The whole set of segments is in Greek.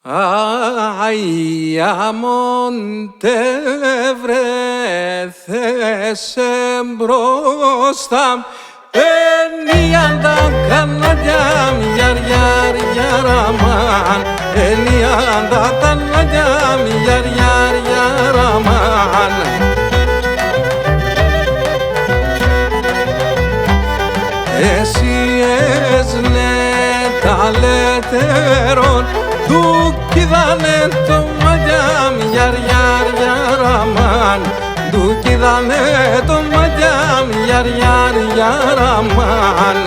Ay, amonte βρέθεσαι μπροστά ενιάντα καναγιάμ γιαρ γιαρ γιαραμάν ενιάντα καναγιάμ γιαρ γιαρ γιαραμάν εσύ έσνε τα λέτερον του κοίδανε το μαγιάμ γιαρ γιαρ γιαραμάν του κοίδανε το μαγιάμ γιαρ γιαρ γιαραμάν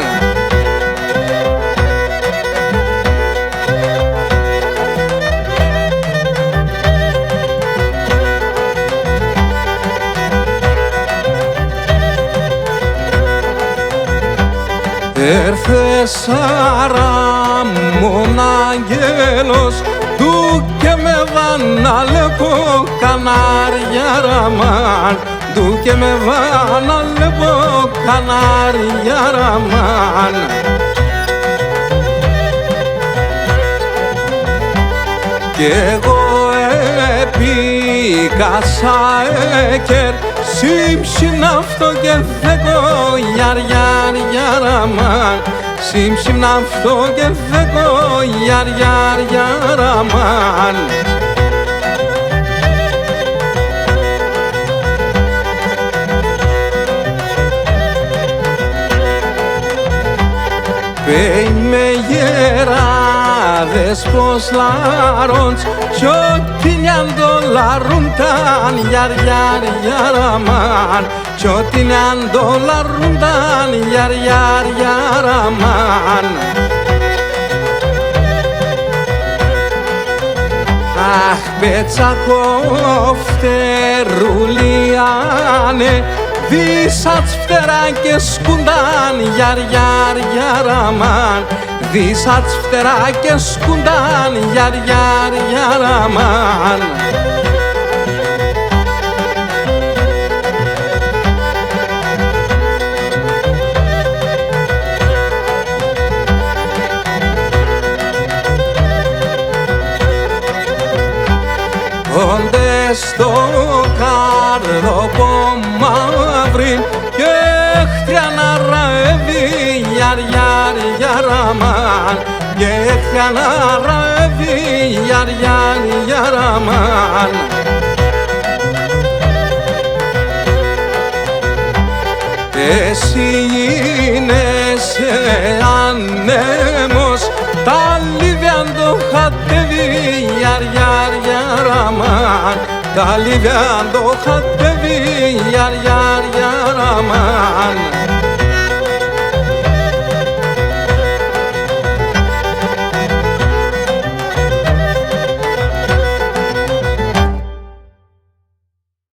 Έρθε σαραμόν αγγέλος του και με βανάλεπο κανάριαραμάν του και με βανάλεπο κανάριαραμάν κι εγώ επίκασα έκερ Σίμψιμ αυτό και δέκο γιαρ γιαρ γιαραμάν Σίμψιμ αυτό και δέκο γιαρ γιαρ γιαραμάν Πέιν με γεράδες πως λαρόντς κι ό,τι νιάν το λαρούνταν γιαρ γιαρ γιαραμάν κι ό,τι νιάν το λαρούνταν γιαρ γιαρ γιαραμάν Αχ πετσακόφτερουλιάνε Δίσατς φτερά και σκούνταν γιαρ γιαρ γιαραμάν Δίσατς φτερά και σκούνταν γιαρ γιαρ γιαραμάν Όντες στο καρδόπο μαύριν και χτιάνα ραεύει γιαρ γιαρ γιαραμάν και χτιάνα ραεύει γιαρ γιαρ γιαραμάν Εσύ γίνεσαι ανέμος τα λίβιαν το χατεύει γιαρ γιαρ γιαραμάν τα λίβιαν το χατεύει γιαρ γιαρ γιαραμάν